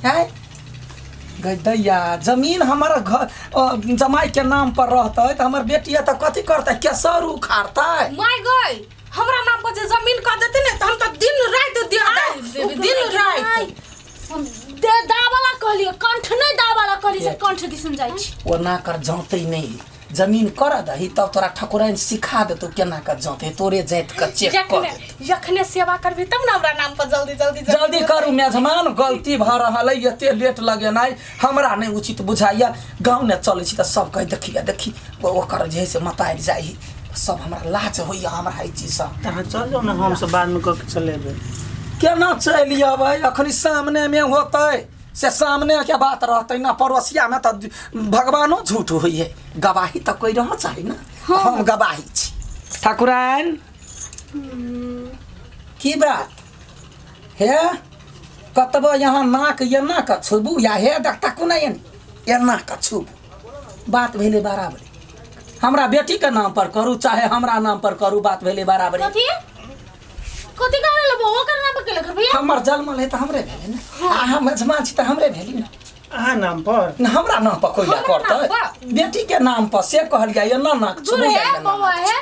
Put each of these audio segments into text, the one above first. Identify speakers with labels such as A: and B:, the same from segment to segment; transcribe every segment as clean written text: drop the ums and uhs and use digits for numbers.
A: है गैया जमीन हमारा घर जमाई के नाम पर रहता है तो हमार बेटी तो कथी करता है केसर उखाड़ता है
B: माय गई हमरा नाम पर जे जमीन कर देते ने तो हम तो दिन रात दिन रात दे दावाला कहलिए कंठ नहीं दावाला कहली से कंठ दिसन जाई छी
A: वो ना कर जाते नहीं जमीन कर दही तब तोरा ठकुराइन सिखा दे तो केना कर जाते तोरे जात का चेक कर
B: यखने सेवा करबी तब ना हमरा नाम पर जल्दी
A: करू मेजमान गलती भ रहल है एते लेट लगेनाइ हमरा नहीं उचित बुझाइया गांव ने चले छी त सब कह देखी ओकर जे से मताइ जाई सब हमरा लाज होइया हमरा ई चीज सब
C: तहाँ चल जाओ ना हम सब बाद में क के चलेबे
A: केना चलिया भाई अखनी सामने में होतै से सामने के बात रहते ना पड़ोसिया में तो भगवानो झूठ हुई है गवाही तो कोई रह चाहे ना हम गवाही छी ठाकुराइन की बात हे कतबो यहाँ नाक एना का छुबू या हे देखता कोना एना का छुबू बात भेले बराबरी हमरा बेटी के नाम पर करू चाहे हमरा नाम पर करू बात भेले बराबरी
B: कथि करे लेबो ओकर नाम पर के लिख भैया
A: हमर जन्मल है त हमरे भेले ना हम मेजमान छी त हमरे भेली ना
C: अहाँ नाम पर
A: ना हमरा नाम पर कोई करता बेटी के नाम पर से कहलिया एना ना
B: छुबू है बाबा है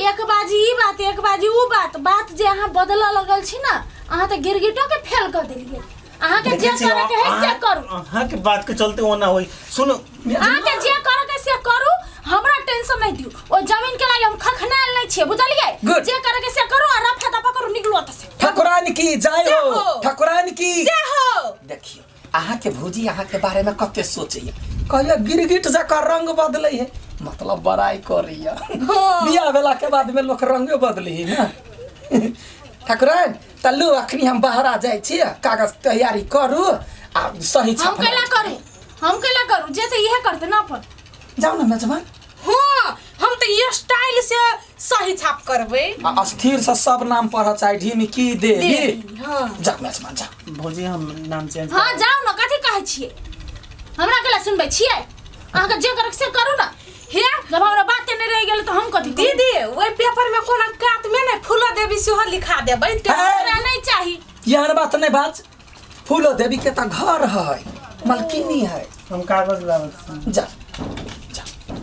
B: एक बाजी ई बात एक बाजी ऊ बात जे अहाँ बदला लगल छी ना अहाँ त गिरगिटो के फेल कर देलिए अहाँ के जे करे के है से करू
C: अहाँ के बात के चलते ओना होई सुनो
B: अहाँ के जे करे के से करू हमरा टेंशन नहीं दियो ओ जमीन के लागि हम खखनाल नहीं छे बुझलिए जे करे के से करू आ रफा दफा करू निकलो त से
A: ठाकुराइन की जय हो ठाकुराइन की
B: जय हो
A: देखियो अहाँ के भौजी अहाँ के बारे में कते सोचैया कहियो गिरगिट जका रंग बदलै है मतलब बड़ाई करैया बियाह भेला के बाद में लोग रंग बदलै है ना ठाकुराइन तल्लू अखनी हम बाहर आ जाय छी कागज तैयारी करू आ सही छाप
B: हम केला करू जैसे यह करते ना पर
A: जाओ ना मेजबान
B: हां हम तो ये स्टाइल से सही छाप करबे
A: अस्थिर से सब नाम पर चाहे ढिमकी देवी
B: हां
A: जा मेजबान जा
C: भौजी हम नाम चेंज
B: हां जाओ ना कथि कहै छियै हमरा केला सुनबै छियै अहाँ के जे करे से करू ना हे जब हमरा बात नहीं रह गेल तो हम कथि दीदी ओइ पेपर में कोना काट में नहीं फूलो देवी सेहो लिखा देबै हमरा नहीं चाही
A: यार बात नहीं बात फूलो देवी के त घर है मलकिनी है
C: हम कागज लावत
A: जा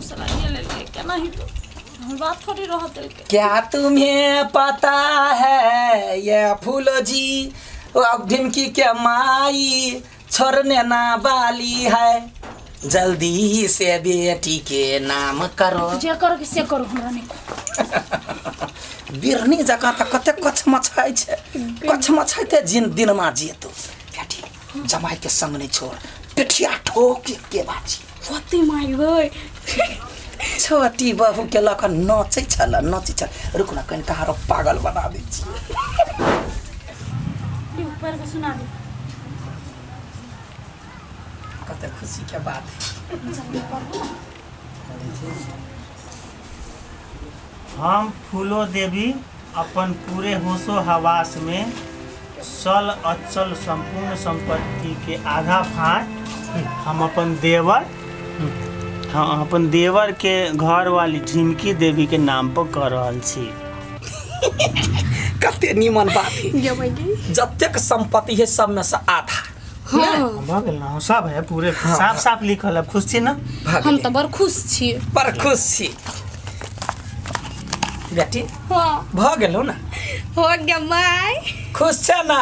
B: साला ये ले क्या नहीं तो हम बात थोड़ी रह दिल के
A: क्या तुम्हें पता है ये फूलो जी ढिमकी के माई छोड़ने ना वाली है जल्दी से बेटी के नाम करो
B: जे करो कि से करो हमरा नहीं
A: बिरनी जगह त कते कछ मछाई छे कछ मछाइते दिन मा जेतो बेटी जमाई के संग नहीं छोड़ पिठिया ठोक के बाजी
B: होती माई गई
A: छोटी बहू के लक नचै छल रुक ना कहीं कहारो पागल बना दै छी
B: ऊपर के सुना दे
A: कते खुशी के बात
C: हम फूलो देवी अपन पूरे होशो हवास में चल अचल संपूर्ण संपत्ति के आधा भाग हम अपन देवर के घर वाली ढिमकी देवी के नाम पर कर रहल छी
A: कते नीमन बात है जतेक संपत्ति है सब में से आधा
C: भगल ना सब है पूरे साफ साफ लिखल है खुश छी ना
B: हम तो बड़ खुश छी
A: पर खुश छी बेटी
B: हां
A: भ गेलो ना
B: हो गया माय
A: खुश छ ना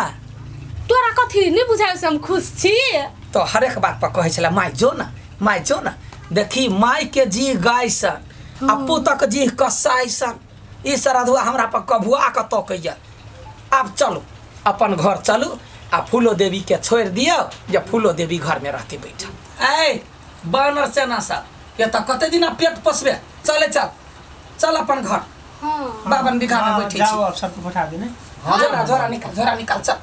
B: तोरा कथि नहीं बुझाय से हम खुश छी
A: तो हर एक बात पर कहै छला माय जो ना देखी माय के जी गायसन अपू तक जी कसाइसन ई सरधुआ हमरा पर कभुआ क तकैया अब चलो अपन घर चलू आ फूलो देवी के छोड़ दियो या फूलो देवी घर में रहती बैठा ए बानर सेना सा ये त कते दिन पेट पसबे चल अपन घर
B: हां
A: बाबन बिघा में बैठी
C: जाओ अब सबको बैठा दे ना
A: झोरा निकाल चल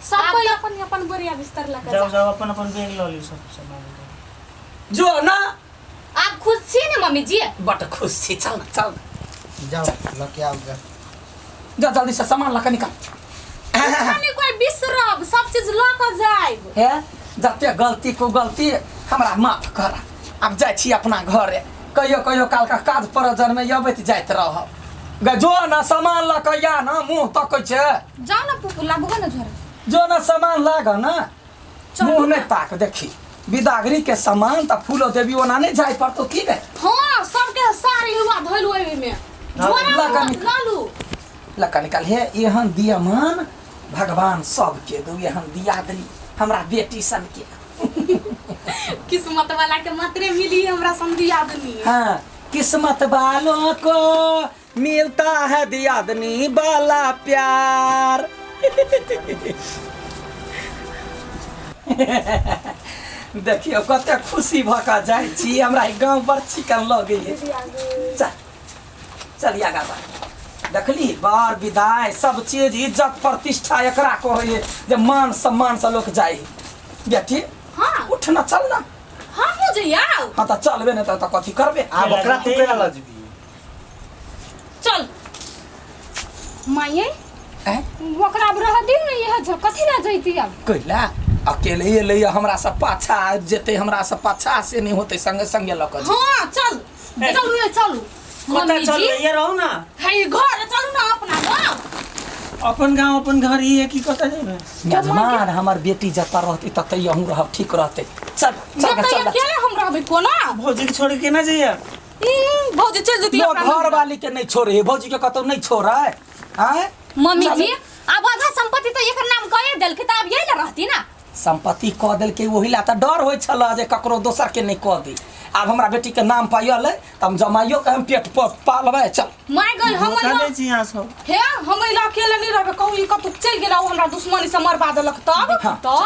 B: सब कोई अपन बोरिया बिस्तर लगा
C: जाओ अपन बैग ल ली सब
A: जो ना
B: आप खुश छी ना मम्मी जी
A: बट खुश छी चल
C: जाओ लके आओ
A: जा जल्दी से सामान लके निकाल
B: खाने कोई बिसरब सब चीज ल के जाइब
A: हे जते गलती को गलती हमरा माफ कर अब जाय छी अपना घरे कहियो काल का काज प्रयोजन में अबैत जाइत रह जो ना सामान ल के या ना मुंह तकै छे
B: जाओ ना पुपू लागबो ना झोरा
A: जो ना सामान लाग ना मुँह नहीं ताक देखी विदागरी के सामान त फूलो देवी ओना नहीं जाय पर तो की गए
B: हाँ सबके सारी हुआ धइल ओइ में लालू
A: लका निकाल हे एहन दियमान भगवान सबके दो एहन दिया दी हमरा बेटी सन के
B: किस्मत वाला के मात्रे मिली हमरा समझी आदमी।
A: हाँ किस्मत वालों को मिलता है दियादनी वाला प्यार देखियो कते खुशी भका जाय छी हमरा गांव बड़ चिकन लगे चल चल आगा बढ़ देखली बार विदाई सब चीज इज्जत प्रतिष्ठा एकरा कहे जे मान सम्मान से लोग जाए बेटी
B: हाँ
A: उठ ना चल ना
B: हाँ मुझे यार
A: हाँ तो चलबे नहीं तो कथी करबे
C: आब ओकरा तू केना लजबी
B: चल माये
A: हैं
B: ओकरा रह दिन नहीं है जो कथी ना जइती अब
A: कइला अकेले ये ले हमरा सब पाछा जेते हमरा सब पाछा से नहीं होते संगे संगे लक
B: हाँ चल चल चल
C: कता चल ये रहू ना
B: है घर चलू ना अपना गाँव
C: अपन गांव अपन घर ही है कि कता जेबे
A: मेजमान हमर बेटी जता रहती तते यहूं रह ठीक रहते चल चल चल
B: अकेले हम रहबे कोना
C: भौजी के छोड़ के ना जइया
B: भौजी चल जती
A: लोग घर वाली के नहीं छोड़े भौजी के कतो नहीं छोड़ा है हैं
B: मम्मी जी अब आधा संपत्ति तो एकर नाम कहे देल के त अब यही ना रहती ना
A: संपत्ति कह देल के वही ला त डर होय छला जे ककरो दोसर के नहीं कह दी अब हमरा बेटी के नाम पायल है त हम जमाइयो के हम पेट पर पालबे चल
B: माय गई हम
C: धोखा दे छी यहां सब
B: हे हम इला अकेले नहीं रहबे कहू ई कतु चल गेला हमरा दुश्मनी से मरवा देलक तब
A: हाँ।
B: तो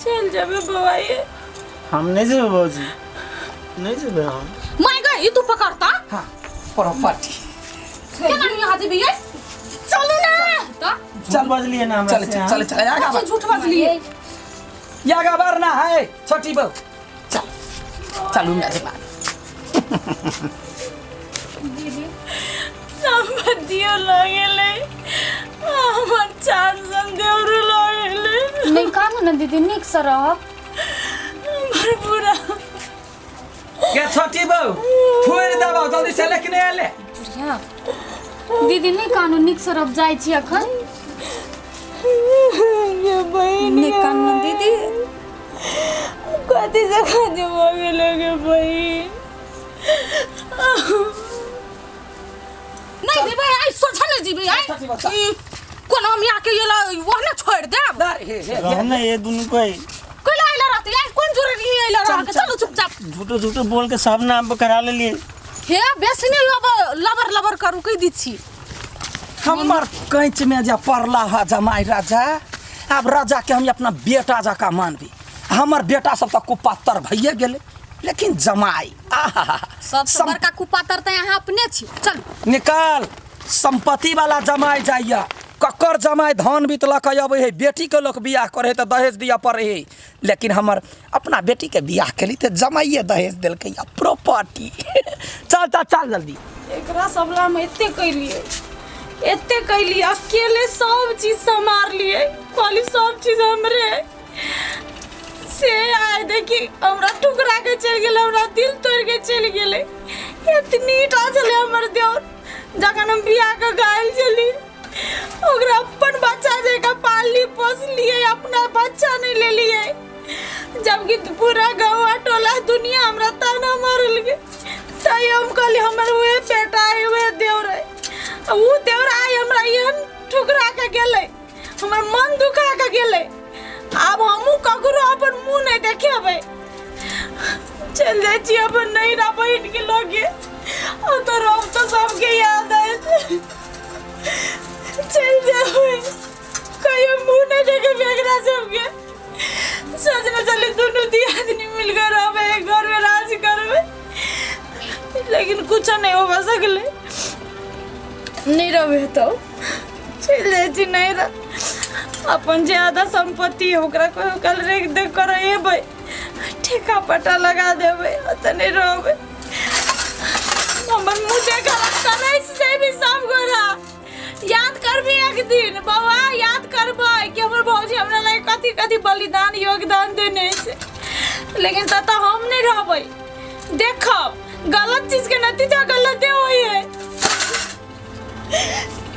B: चल जाबे बवाई
C: हम नहीं जेबे भौजी नहीं जेबे हम
B: माय गई तू पकड़ता
A: हां प्रॉपर्टी
B: केना नहीं हाथ भी है चलो ना तो
C: चल बजलिए ना हमरा
A: चल
C: से
A: चल चल आगा
B: अच्छा, झूठ बात लिए
A: यागा वरना है छोटी बहू चल चलू मेजमान
B: दीदी संपत्तियों लगेले हमर चार संदेवर लगेले
D: नहीं काम ना दीदी निक से रह
B: हमर पूरा
A: क्या छोटी बहू फुर दबाओ जल्दी से लेके आले
D: बुढ़िया दीदी नहीं कानू निक से रह जाय छी अखन
B: ये बहन
D: नहीं कानू दीदी
B: कथी से खाते मांगे लगे बहन नहीं दे भाई आई सोचा नहीं जी भाई
A: छोटी बच्चा
B: कोन हम आके ये ला वो ना छोड़ दे
A: दर हे
C: रहना ये दोनों कोई
B: कोई लाइला रहते यार कौन जरूरी है लाइला रह के चलो चुपचाप
C: झूठो झूठो बोल के सब नाम करा ले लिए
B: हे बेसी नहीं अब लबर लबर करू कह दी छी
A: हमर कैच में जा पड़ला है जमाई राजा अब राजा के हम अपना बेटा जका मानबी हमर बेटा सब तक कुपातर भइए गेले लेकिन जमाई आहा
B: सबसे बड़का कुपातर त यहाँ अपने छी चल
A: निकाल संपत्ति वाला जमाई जाइया ककर जमाई धान बीतलक अब है बेटी के लोग बियाह करे तो दहेज दिया पड़े है लेकिन हमर अपना बेटी के बियाह केली तो जमाइए दहेज दिलकै या प्रॉपर्टी चल चल चल जल्दी
B: एकरा सबला में एते कैली अकेले सब चीज संभाल लिए खाली सब चीज हमरे से आए देखी हमरा टुकरा के चल गेल हमरा दिल तोड़ के चल गेले इतनी टा चले हमर देवर जखन हम बियाह के गायल चली ओकरा अपन बच्चा जैका पाल ली पोस लिए अपना बच्चा नहीं ले लिए जबकि पूरा गाँव टोला दुनिया हमरा ताना मारल गे ताई हम कहली हमर हुए बेटा है हुए देवर है वो देवर आई हमरा एहन ठुकरा के गेले हमर मन दुखा के गेले अब हमू ककरो अपन मुंह नहीं देखेबे चल जाय छी अपन नहीं ना बहन के लगे और तो रोब तो सबके याद आए चल जाओ कहीं मुंह नहीं देखे बेगरा सबके सोचना चले दोनों दी आदमी मिलकर रहबे एक घर में राज करबे लेकिन कुछ नहीं हो सकले नहीं रहे तो चल जाय छी नहीं रह अपन ज्यादा संपत्ति ओकरा कल रेख देख कर एबै ठेका पटा लगा देबै तने रहबै हमर मुंह देखा करे से भी सब गोरा याद करबी एक दिन बाबा याद करबै कि हमर भौजी हमरा लागि कथी कथी बलिदान योगदान देने से लेकिन तता हम नहीं रहबै देखब गलत चीज के नतीजा